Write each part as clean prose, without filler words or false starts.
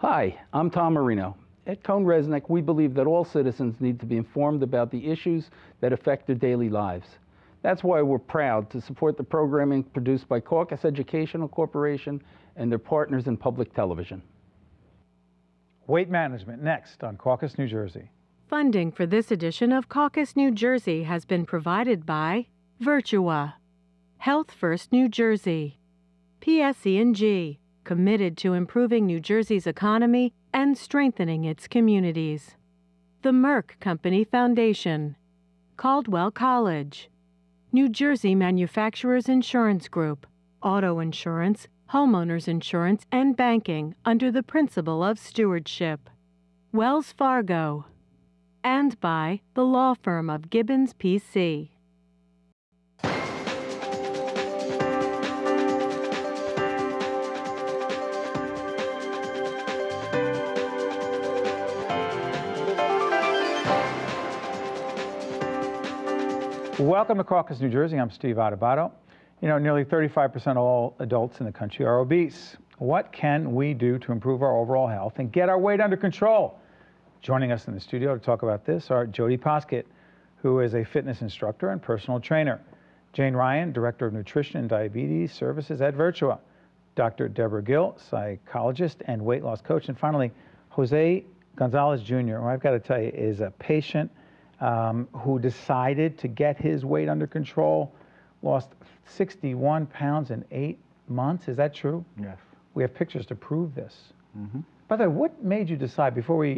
Hi, I'm Tom Marino. At Cone Resnick, we believe that all citizens need to be informed about the issues that affect their daily lives. That's why we're proud to support the programming produced by Caucus Educational Corporation and their partners in public television. Weight management next on Caucus, New Jersey. Funding for this edition of Caucus, New Jersey has been provided by Virtua, Health First New Jersey, PSE&G, committed to improving New Jersey's economy and strengthening its communities, the Merck Company Foundation, Caldwell College, New Jersey Manufacturers Insurance Group, auto insurance, homeowners insurance, and banking under the principle of stewardship, Wells Fargo, and by the law firm of GIBBONS, P.C. Welcome to Caucus, New Jersey. I'm Steve Adubato. You know, nearly 35% of all adults in the country are obese. What can we do to improve our overall health and get our weight under control? Joining us in the studio to talk about this are Jodi Poskitt, who is a fitness instructor and personal trainer, Jane Ryan, Director of Nutrition and Diabetes Services at Virtua, Dr. Debra Gill, psychologist and weight loss coach, and finally, Jose Gonzalez Jr., who I've got to tell you is a patient who decided to get his weight under control, lost 61 pounds in 8 months. Is that true? Yes. We have pictures to prove this. Mm-hmm. By the way, what made you decide, before we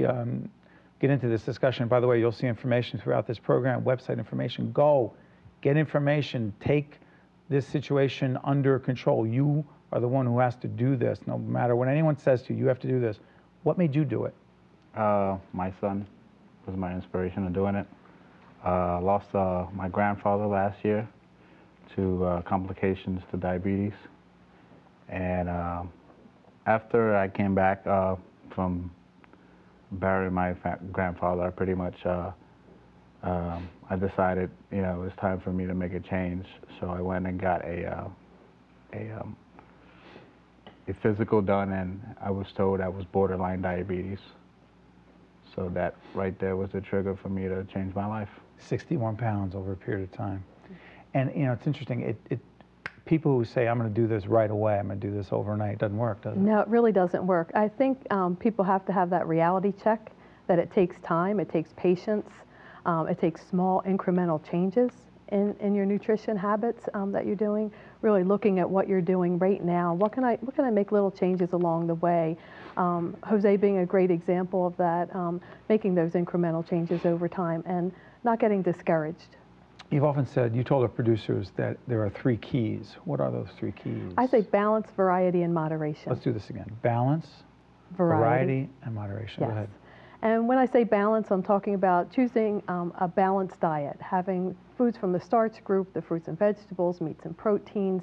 get into this discussion, by the way, you'll see information throughout this program, website information, go, get information, take this situation under control. You are the one who has to do this. No matter what anyone says to you, you have to do this. What made you do it? My son was my inspiration in doing it. Lost my grandfather last year to complications to diabetes. And after I came back from burying my grandfather, I pretty much, I decided, you know, it was time for me to make a change. So I went and got a physical done, and I was told I was borderline diabetes. So that right there was the trigger for me to change my life. 61 pounds over a period of time. And, you know, it's interesting. People who say, I'm going to do this right away, I'm going to do this overnight, doesn't work, does it? No, it really doesn't work. I think people have to have that reality check, that it takes time, it takes patience, it takes small incremental changes in your nutrition habits that you're doing, really looking at what you're doing right now. What can I make little changes along the way? Jose being a great example of that, making those incremental changes over time and not getting discouraged. You've often said, you told our producers that there are 3 keys. What are those 3 keys? I say balance, variety, and moderation. Let's do this again. Balance, variety and moderation. Yes. Go ahead. And when I say balance, I'm talking about choosing a balanced diet, having foods from the starch group, the fruits and vegetables, meats and proteins,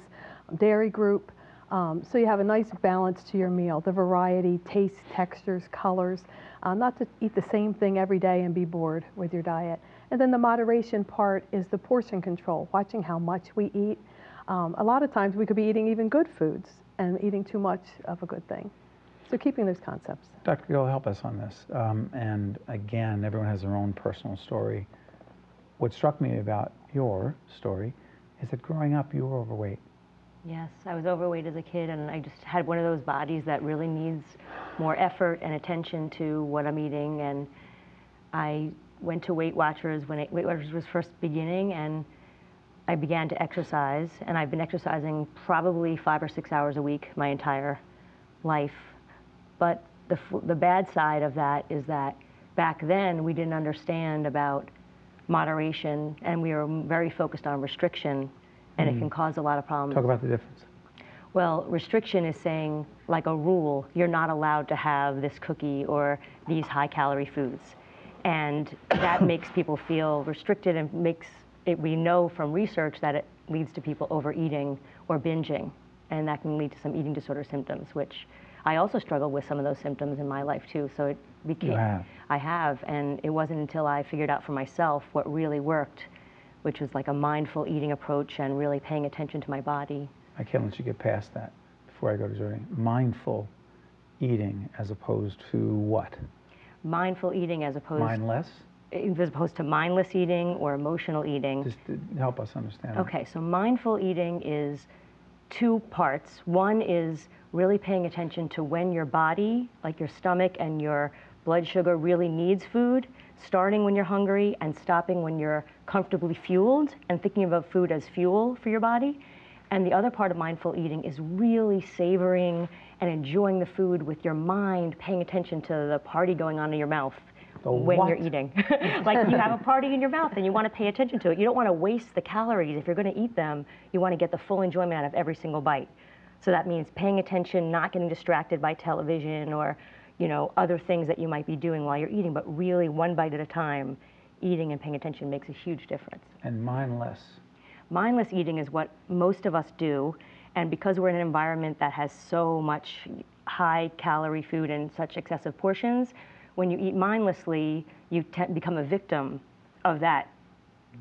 dairy group. So you have a nice balance to your meal, the variety, taste, textures, colors, not to eat the same thing every day and be bored with your diet. And then the moderation part is the portion control, watching how much we eat. A lot of times we could be eating even good foods and eating too much of a good thing. So keeping those concepts. Dr. Gill, help us on this. And again, everyone has their own personal story. What struck me about your story is that growing up, you were overweight. Yes, I was overweight as a kid, and I just had one of those bodies that really needs more effort and attention to what I'm eating. And I went to Weight Watchers when Weight Watchers was first beginning, and I began to exercise. And I've been exercising probably 5 or 6 hours a week my entire life. But the bad side of that is that back then we didn't understand about moderation, and we were very focused on restriction, and it can cause a lot of problems. Talk about the difference. Well, restriction is saying, like a rule, you're not allowed to have this cookie or these high-calorie foods. And that makes people feel restricted, and we know from research that it leads to people overeating or binging, and that can lead to some eating disorder symptoms, which I also struggled with some of those symptoms in my life too. So it became, You have. I have, and it wasn't until I figured out for myself what really worked, which was like a mindful eating approach and really paying attention to my body. I can't let you get past that before I go to Jodi. Mindful eating as opposed to what? Mindful eating as opposed to mindless eating or emotional eating. Just to help us understand. Okay, so mindful eating is two parts. One is really paying attention to when your body, like your stomach and your blood sugar, really needs food, starting when you're hungry and stopping when you're comfortably fueled, and thinking about food as fuel for your body. And the other part of mindful eating is really savoring and enjoying the food with your mind, paying attention to the party going on in your mouth when you're eating. Like you have a party in your mouth and you want to pay attention to it. You don't want to waste the calories. If you're going to eat them, you want to get the full enjoyment out of every single bite. So that means paying attention, not getting distracted by television or, you know, other things that you might be doing while you're eating, but really one bite at a time, eating and paying attention makes a huge difference. And mindless. Mindless eating is what most of us do, and because we're in an environment that has so much high-calorie food and such excessive portions, when you eat mindlessly, you become a victim of that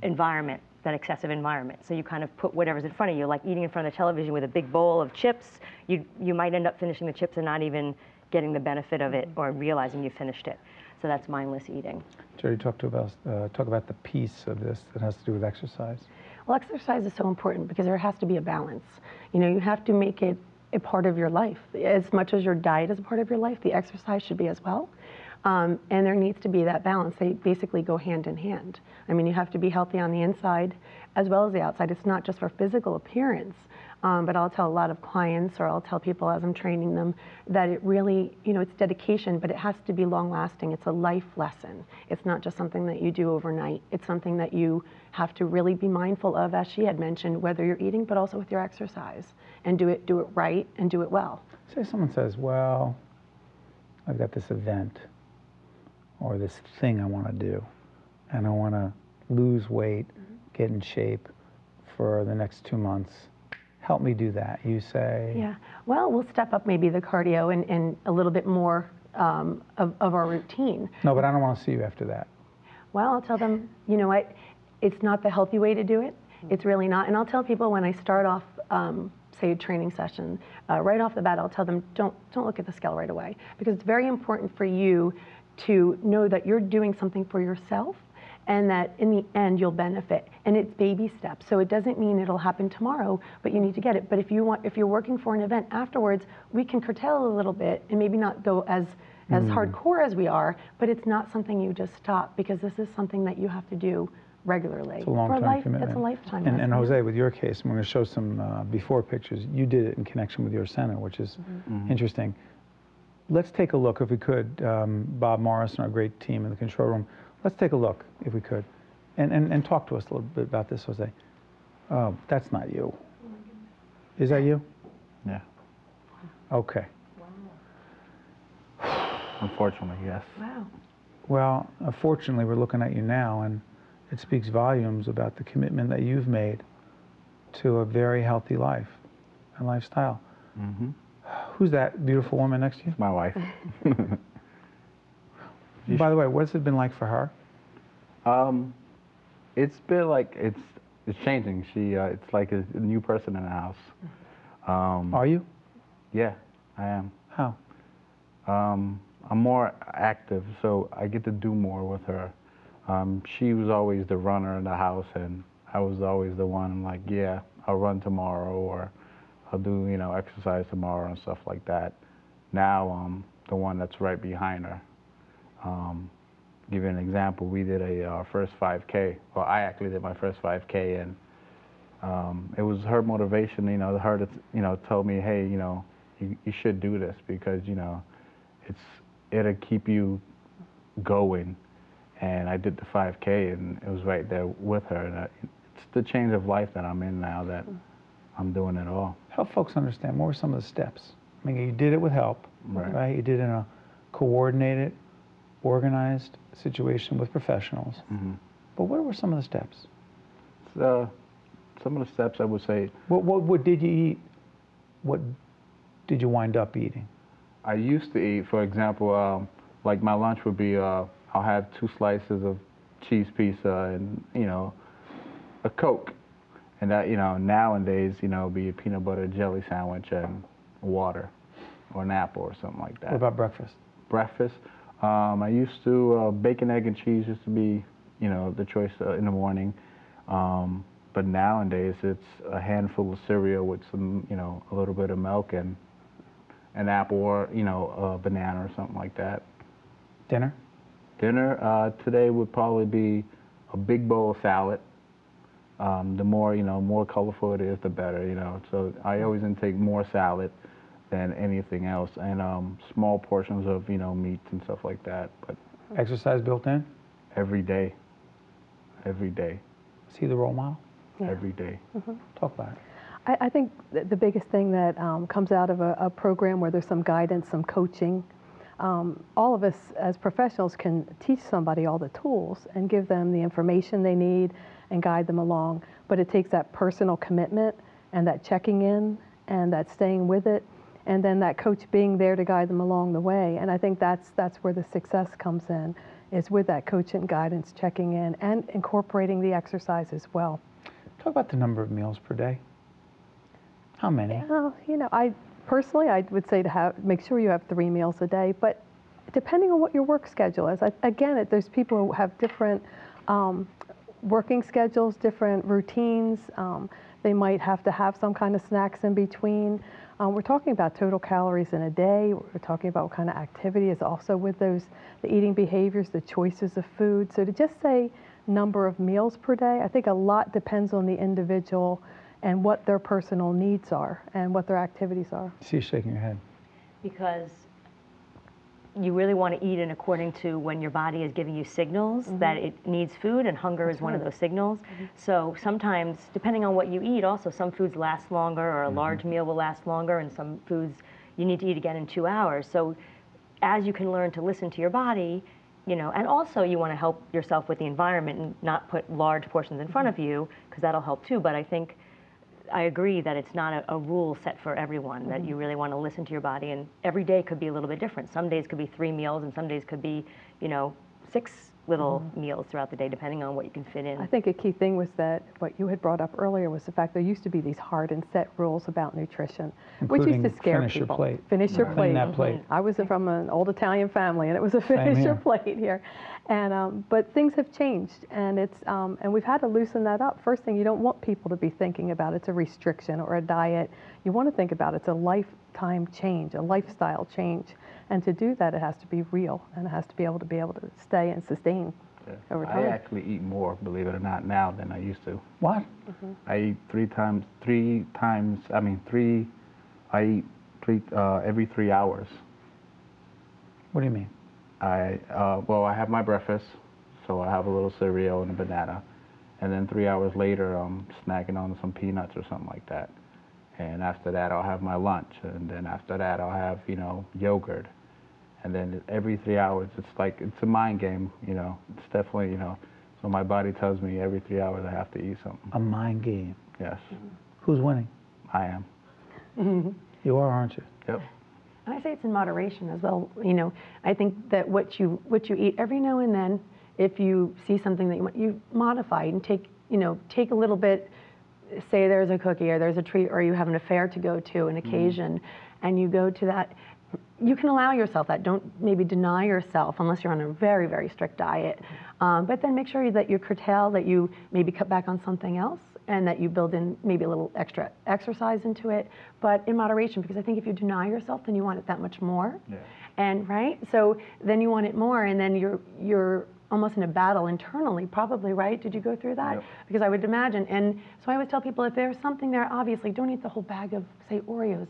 environment, that excessive environment. So you kind of put whatever's in front of you, like eating in front of the television with a big bowl of chips, you might end up finishing the chips and not even getting the benefit of it or realizing you finished it. So that's mindless eating. Jodi, talk about the piece of this that has to do with exercise. Well, exercise is so important because there has to be a balance. You know, you have to make it a part of your life. As much as your diet is a part of your life, the exercise should be as well. And there needs to be that balance. They basically go hand in hand. I mean, you have to be healthy on the inside as well as the outside. It's not just for physical appearance, but I'll tell a lot of clients, or I'll tell people as I'm training them, that it really, you know, it's dedication, but it has to be long lasting. It's a life lesson. It's not just something that you do overnight. It's something that you have to really be mindful of, as she had mentioned, whether you're eating, but also with your exercise, and do it right and do it well. Say someone says, well, I've got this event or this thing I want to do, and I want to lose weight, get in shape for the next 2 months. Help me do that. You say? Yeah. Well, we'll step up maybe the cardio and a little bit more of our routine. No, but I don't want to see you after that. Well, I'll tell them, you know what, it's not the healthy way to do it. It's really not. And I'll tell people when I start off, say, a training session, right off the bat, I'll tell them, don't look at the scale right away, because it's very important for you to know that you're doing something for yourself, and that in the end you'll benefit. And it's baby steps. So it doesn't mean it'll happen tomorrow, but you need to get it. But if you're working for an event afterwards, we can curtail a little bit and maybe not go as hardcore as we are, but it's not something you just stop, because this is something that you have to do regularly. It's a long-term commitment. It's a lifetime. And Jose, with your case, I'm going to show some before pictures. You did it in connection with your center, which is interesting. Let's take a look, if we could, Bob Morris and our great team in the control room. Let's take a look, if we could, and talk to us a little bit about this, Jose. Oh, that's not you. Is that you? Yeah. Okay. Wow. Unfortunately, yes. Wow. Well, fortunately, we're looking at you now, and it speaks volumes about the commitment that you've made to a very healthy life and lifestyle. Mm-hmm. Who's that beautiful woman next to you? It's my wife. By the way, what's it been like for her? It's been like, it's changing. It's like a new person in the house. Are you? Yeah, I am. How? I'm more active, so I get to do more with her. She was always the runner in the house, and I was always the one like, yeah, I'll run tomorrow, or I'll do, you know, exercise tomorrow and stuff like that. Now I'm the one that's right behind her. Give you an example, we did our first 5K. Well, I actually did my first 5K, and it was her motivation, you know, her to, you know, told me, hey, you know, you should do this, because, you know, it'll keep you going. And I did the 5K, and it was right there with her. And it's the change of life that I'm in now, that I'm doing it all. Help folks understand, what were some of the steps? I mean, you did it with help, right? You did it in a coordinated, organized situation with professionals. But what were some of the steps? Some of the steps, I would say. What did you eat? What did you wind up eating? I used to eat, for example, like my lunch would be, I'll have 2 slices of cheese pizza and, you know, a Coke. And that, you know, nowadays, you know, be a peanut butter jelly sandwich and water. or an apple or something like that. What about breakfast? Breakfast, I used to, bacon, egg, and cheese used to be, you know, the choice in the morning. But nowadays it's a handful of cereal with some, you know, a little bit of milk and an apple or, you know, a banana or something like that. Dinner? Dinner today would probably be a big bowl of salad. The more, you know, more colorful it is, the better, you know. So I always intake more salad than anything else, and small portions of, you know, meats and stuff like that. But Exercise built in? every day, every day, Is he the role model? Yeah. every day. Talk about it. I think the biggest thing that comes out of a program where there's some guidance, some coaching, all of us as professionals can teach somebody all the tools and give them the information they need and guide them along. But it takes that personal commitment and that checking in and that staying with it, and then that coach being there to guide them along the way. And I think that's where the success comes in, is with that coach and guidance, checking in and incorporating the exercise as well. Talk about the number of meals per day. How many? You know, I would say to make sure you have 3 meals a day, but depending on what your work schedule is. Again, there's people who have different working schedules, different routines. They might have to have some kind of snacks in between. We're talking about total calories in a day. We're talking about what kind of activity is also with the eating behaviors, the choices of food. So to just say number of meals per day, I think a lot depends on the individual and what their personal needs are and what their activities are. I see you shaking your head. Because you really want to eat in according to when your body is giving you signals that it needs food, and hunger is one of those signals. So sometimes, depending on what you eat, also some foods last longer, or a large meal will last longer, and some foods you need to eat again in 2 hours. So as you can learn to listen to your body, you know, and also you want to help yourself with the environment and not put large portions in front of you, because that'll help too. But I think I agree that it's not a rule set for everyone, that you really want to listen to your body, and every day could be a little bit different. Some days could be 3 meals, and some days could be, you know, 6 little meals throughout the day, depending on what you can fit in. I think a key thing was that what you had brought up earlier was the fact there used to be these hard and set rules about nutrition, which used to scare finish people. Your plate. Finish your Clean plate. that plate. I was from an old Italian family, and it was a finish your plate here. And but things have changed, and and we've had to loosen that up. First thing, you don't want people to be thinking about it's a restriction or a diet. You want to think about it's a lifetime change, a lifestyle change, and to do that, it has to be real, and it has to be able to stay and sustain. Over time. I actually eat more, believe it or not, now than I used to. What? I eat every 3 hours. What do you mean? Well, I have my breakfast, so I have a little cereal and a banana, and then 3 hours later, I'm snacking on some peanuts or something like that. And after that, I'll have my lunch, and then after that, I'll have, you know, yogurt. And then every 3 hours, it's a mind game, you know. It's definitely, you know. So my body tells me every 3 hours I have to eat something. A mind game. Yes. Who's winning? I am. You are, aren't you? Yep. I say it's in moderation as well. You know, I think that what you eat every now and then, if you see something that you want, you modify and take a little bit. Say there's a cookie or there's a treat, or you have an affair to go to, an occasion, and you go to that. You can allow yourself that. Don't maybe deny yourself unless you're on a very, very strict diet. But then make sure that you curtail, that you maybe cut back on something else, and that you build in maybe a little extra exercise into it, but in moderation, because I think if you deny yourself, then you want it that much more. Yeah. And right? So then you want it more, and then you're almost in a battle internally, probably, right? Did you go through that? Yep. Because I would imagine. And so I always tell people, if there's something there, obviously don't eat the whole bag of, say, Oreos.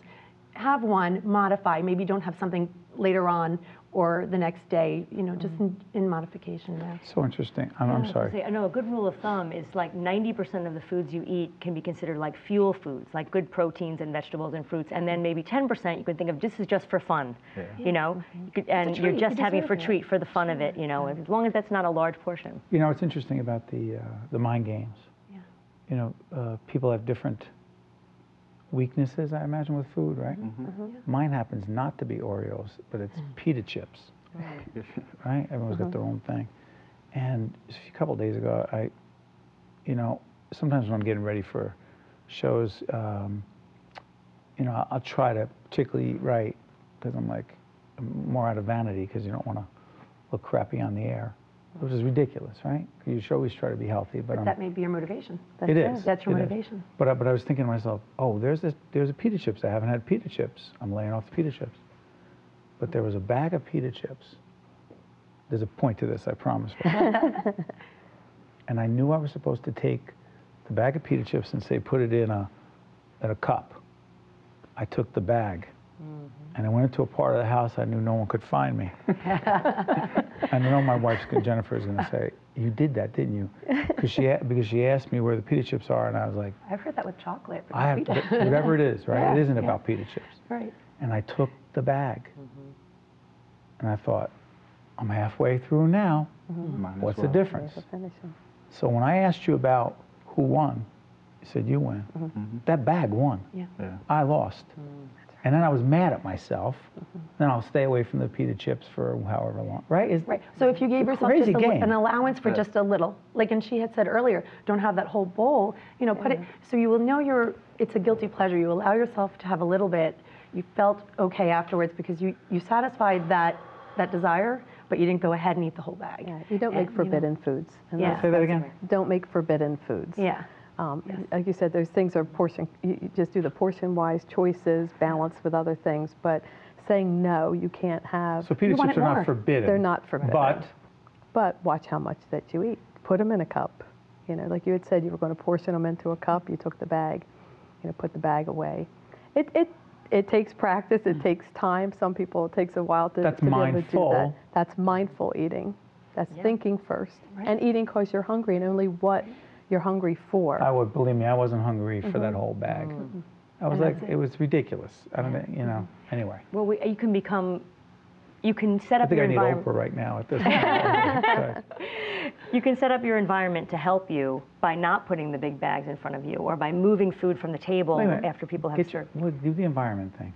Have one, modify. Maybe don't have something later on or the next day, you know, just in modification there. So interesting. I'm sorry. I know a good rule of thumb is like 90% of the foods you eat can be considered like fuel foods, like good proteins and vegetables and fruits, and then maybe 10% you can think of this is just for fun, you know, and you're just having it for treat, for the fun of it, you know, as long as that's not a large portion. You know, it's interesting about the mind games. Yeah. You know, people have different weaknesses, I imagine, with food, right? Mine happens not to be Oreos, but it's pita chips, right? Everyone's got their own thing. And a couple of days ago, you know, sometimes when I'm getting ready for shows, you know, I'll try to particularly eat right because I'm like, more out of vanity, because you don't want to look crappy on the air, which is ridiculous, right? You should always try to be healthy, but that may be your motivation. it is. That's your It is. motivation. But I was thinking to myself, oh, there's a pita chips. I haven't had pita chips. I'm laying off the pita chips. But there was a bag of pita chips. There's a point to this, I promise. And I knew I was supposed to take the bag of pita chips and say, put it in a cup. I took the bag. And I went into a part of the house I knew no one could find me. I know my wife, Jennifer, is going to say, you did that, didn't you? Because she asked me where the pita chips are, and I was like, I've heard that with chocolate. But I have, whatever it is, right? Yeah, it isn't about pita chips. Right. And I took the bag. And I thought, I'm halfway through now. What's the difference? So when I asked you about who won, you said you win. That bag won. Yeah. I lost. And then I was mad at myself. Then I'll stay away from the pita chips for however long, right? Right. So if you gave yourself crazy just game. an allowance for just a little, like, and she had said earlier, don't have that whole bowl, you know, put it, so you will know it's a guilty pleasure. You allow yourself to have a little bit. You felt okay afterwards because you satisfied that desire, but you didn't go ahead and eat the whole bag. Yeah, you don't make forbidden foods. And Say that again? Don't make forbidden foods. Yeah. Like you said, those things are portion, you just do the portion-wise choices, balance with other things, but saying no, you can't have. So pita chips are not forbidden. They're not forbidden. But watch how much that you eat. Put them in a cup. You know, like you had said, you were going to portion them into a cup. You took the bag, you know, put the bag away. It takes practice. It takes time. Some people, it takes a while to be able to do that. That's mindful eating. That's thinking first. Right. And eating because you're hungry and only what you're hungry for. Believe me, I wasn't hungry for that whole bag. I was like, it was ridiculous. I don't know, you know, anyway. Well, you can set up your environment. I think I need Oprah right now at this point. You can set up your environment to help you by not putting the big bags in front of you or by moving food from the table after people have served. Do the environment thing.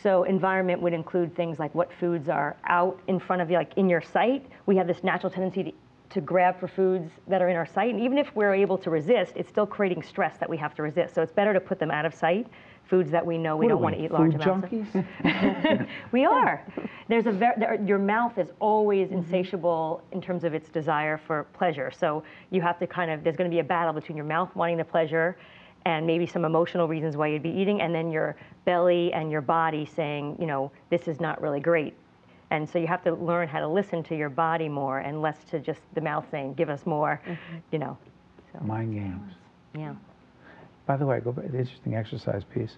So environment would include things like what foods are out in front of you, like in your sight. We have this natural tendency to grab for foods that are in our sight. And even if we're able to resist, it's still creating stress that we have to resist. So it's better to put them out of sight, foods that we know we don't want to eat large amounts of. We are. Your mouth is always insatiable in terms of its desire for pleasure. So you have to there's going to be a battle between your mouth wanting the pleasure and maybe some emotional reasons why you'd be eating, and then your belly and your body saying, you know, this is not really great. And so you have to learn how to listen to your body more and less to just the mouth saying, give us more, you know. So. Mind games. Yeah. By the way, go back to the interesting exercise piece.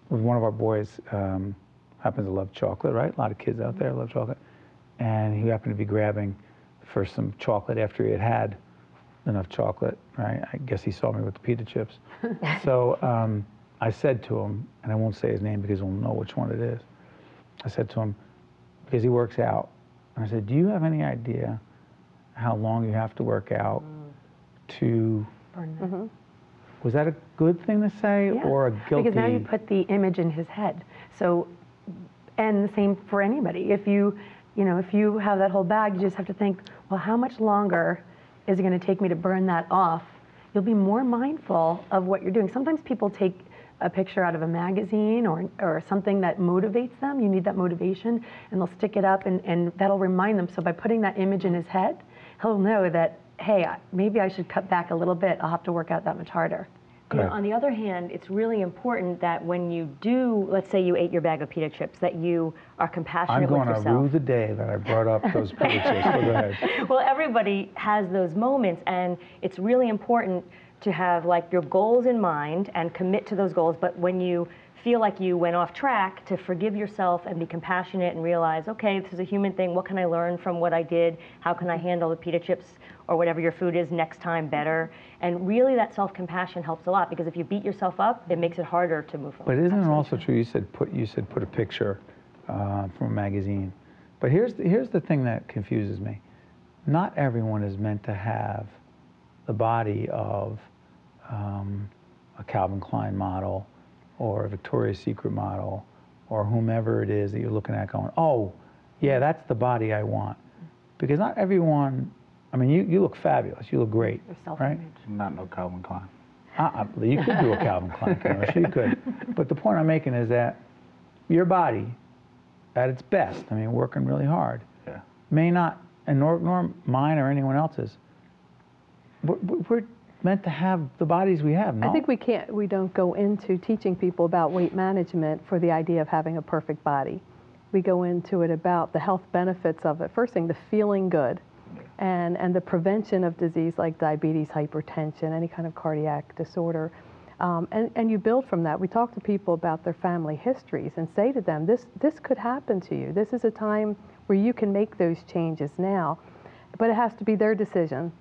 With one of our boys, happens to love chocolate, right? A lot of kids out there love chocolate. And he happened to be grabbing for some chocolate after he had enough chocolate, right? I guess he saw me with the pita chips. So I said to him, and I won't say his name because he'll know which one it is. I said to him, because he works out, and I said, do you have any idea how long you have to work out to Burn that. Was that a good thing to say or a guilty? Because now you put the image in his head. So, and the same for anybody. If you have that whole bag, you just have to think, well, how much longer is it going to take me to burn that off? You'll be more mindful of what you're doing. Sometimes people take a picture out of a magazine or something that motivates them. You need that motivation, and they'll stick it up, and that'll remind them. So by putting that image in his head, he'll know that, hey, maybe I should cut back a little bit. I'll have to work out that much harder. You know, on the other hand, it's really important that when you do, let's say you ate your bag of pita chips, that you are compassionate with yourself. I'm going to rue the day that I brought up those pita chips. Go ahead. Well, everybody has those moments, and it's really important to have like your goals in mind and commit to those goals. But when you feel like you went off track, to forgive yourself and be compassionate and realize, okay, this is a human thing. What can I learn from what I did? How can I handle the pita chips or whatever your food is next time better? And really that self-compassion helps a lot, because if you beat yourself up, it makes it harder to move forward. But isn't it also true, you said put a picture from a magazine. But here's the thing that confuses me. Not everyone is meant to have the body of a Calvin Klein model or a Victoria's Secret model or whomever it is that you're looking at going, oh, yeah, that's the body I want. Because not everyone, I mean, you look fabulous, you look great, right? Not no Calvin Klein. You could do a Calvin Klein commercial, you could. But the point I'm making is that your body at its best, I mean, working really hard, Yeah. may not, and nor mine or anyone else's, we're meant to have the bodies we have, no? I think we don't go into teaching people about weight management for the idea of having a perfect body. We go into it about the health benefits of it. First thing, the feeling good, and the prevention of disease like diabetes, hypertension, any kind of cardiac disorder. And you build from that. We talk to people about their family histories and say to them, this could happen to you. This is a time where you can make those changes now, but it has to be their decision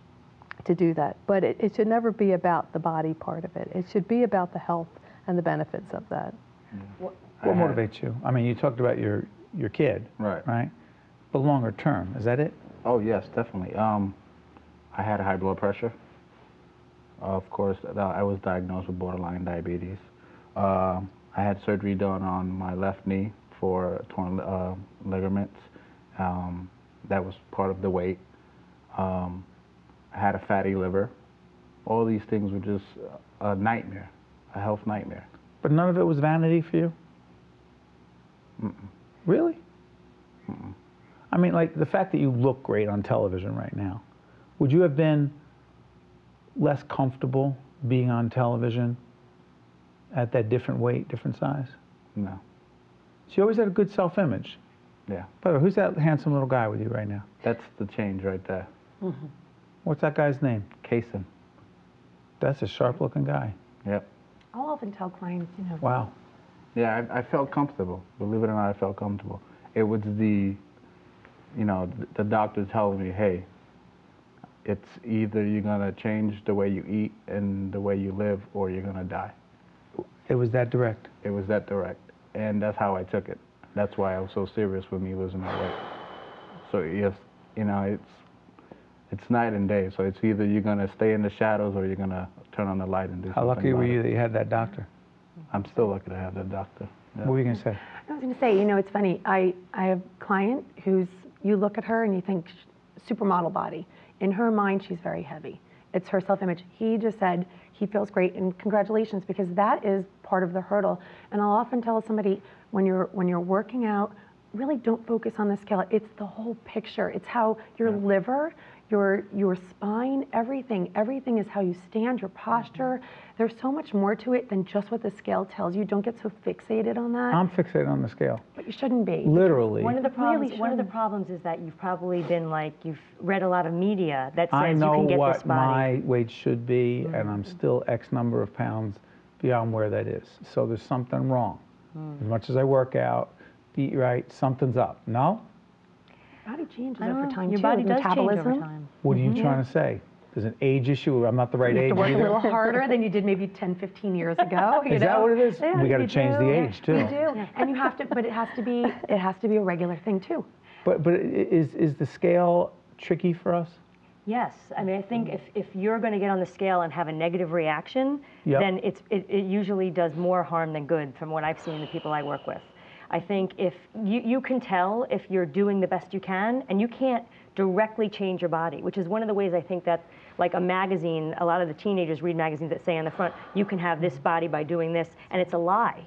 to do that. But it should never be about the body part of it. It should be about the health and the benefits of that. What motivates you? I mean, you talked about your kid, right? But longer term, is that it? Oh, yes, definitely. I had high blood pressure. Of course, I was diagnosed with borderline diabetes. I had surgery done on my left knee for torn ligaments. That was part of the weight. I had a fatty liver. All these things were just a nightmare, a health nightmare. But none of it was vanity for you? Mm-mm. Really? Mm-mm. I mean, like, the fact that you look great on television right now, would you have been less comfortable being on television at that different weight, different size? No. So you always had a good self-image. Yeah. By the way, who's that handsome little guy with you right now? That's the change right there. Mm-hmm. What's that guy's name? Kaysen. That's a sharp-looking guy. Yep. I'll often tell clients, you know. Wow. Yeah, I felt comfortable. Believe it or not, I felt comfortable. It was the doctor telling me, hey, it's either you're going to change the way you eat and the way you live, or you're going to die. It was that direct? It was that direct. And that's how I took it. That's why I was so serious with me losing my weight. So, yes, it's night and day. So it's either you're going to stay in the shadows or you're going to turn on the light and do something. How lucky were about you it. that you had that doctor? I'm still lucky to have that doctor. Yeah. What were you going to say? I was going to say, you know, it's funny. I have a client who's, you look at her and you think supermodel body. In her mind, she's very heavy. It's her self-image. He just said he feels great, and congratulations, because that is part of the hurdle. And I'll often tell somebody, when you're working out, really don't focus on the scale. It's the whole picture. It's how your liver, your spine, everything is how you stand, your posture. There's so much more to it than just what the scale tells you. Don't get so fixated on that. I'm fixated on the scale. But you shouldn't be. Literally. One of the problems is that you've probably been you've read a lot of media that says you can get this body. I know what my weight should be, and I'm still X number of pounds beyond where that is. So there's something wrong. As much as I work out, eat right, something's up. No? Body changes over time, Your too. body does change over metabolism. time. What are you trying to say? There's an age issue. I'm not the right You age have to work a either. little harder than you did maybe 10, 15 years ago. Is that what it is? Yeah, We got to you change do. the age too. You do, and you have to. But it has to be a regular thing too. But is the scale tricky for us? Yes, I mean, I think if you're going to get on the scale and have a negative reaction, then it usually does more harm than good, from what I've seen the people I work with. I think if you can tell if you're doing the best you can, and you can't directly change your body, which is one of the ways I think that, like a magazine, a lot of the teenagers read magazines that say on the front, you can have this body by doing this, and it's a lie.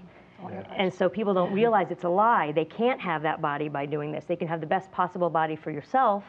And so people don't realize it's a lie. They can't have that body by doing this. They can have the best possible body for yourself,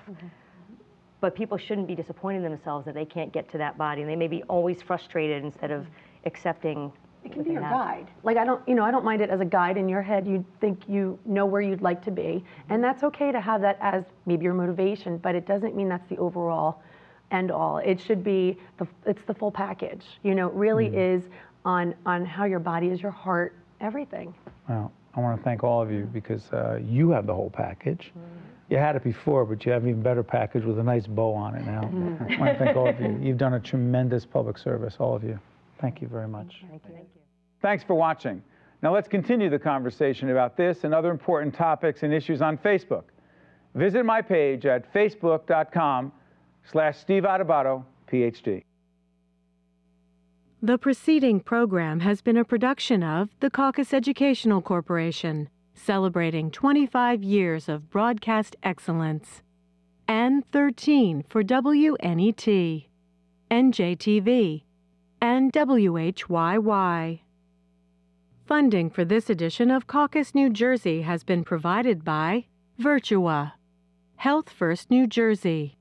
but people shouldn't be disappointed in themselves that they can't get to that body, and they may be always frustrated instead of accepting. It can be your guide. Like, I don't mind it as a guide in your head. You think you know where you'd like to be, and that's okay to have that as maybe your motivation, but it doesn't mean that's the overall end all. It should be it's the full package. You know, it really is on how your body is, your heart, everything. Well, I want to thank all of you, because you have the whole package. You had it before, but you have an even better package with a nice bow on it now. I want to thank all of you. You've done a tremendous public service, all of you. Thank you very much. Thank you. Thanks for watching. Now let's continue the conversation about this and other important topics and issues on Facebook. Visit my page at facebook.com/Steve Adubato, Ph.D. The preceding program has been a production of the Caucus Educational Corporation, celebrating 25 years of broadcast excellence, and 13 for WNET, NJTV, and WHYY. Funding for this edition of Caucus New Jersey has been provided by Virtua, Health First New Jersey,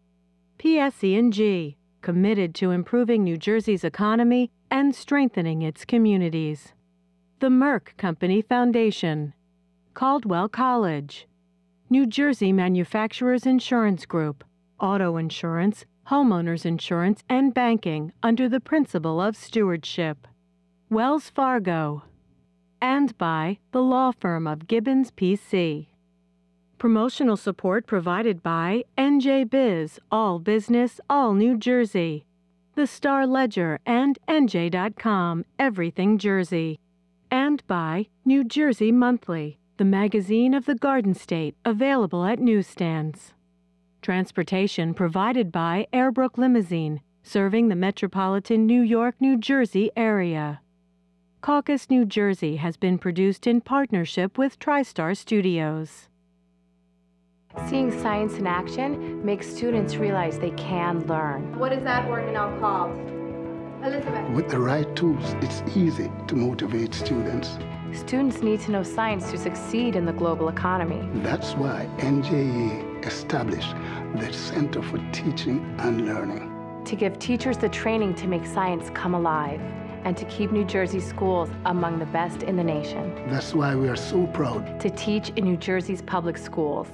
PSE&G, committed to improving New Jersey's economy and strengthening its communities, the Merck Company Foundation, Caldwell College, New Jersey Manufacturers Insurance Group, auto insurance, homeowners insurance, and banking under the principle of stewardship, Wells Fargo, and by the law firm of GIBBONS, P.C. Promotional support provided by NJ Biz, All Business, All New Jersey, The Star Ledger, and NJ.com, Everything Jersey, and by New Jersey Monthly, the magazine of the Garden State, available at newsstands. Transportation provided by Airbrook Limousine, serving the metropolitan New York, New Jersey area. Caucus New Jersey has been produced in partnership with TriStar Studios. Seeing science in action makes students realize they can learn. What is that organelle called? Elizabeth. With the right tools, it's easy to motivate students. Students need to know science to succeed in the global economy. That's why NJA established the Center for Teaching and Learning. To give teachers the training to make science come alive, and to keep New Jersey schools among the best in the nation. That's why we are so proud to teach in New Jersey's public schools.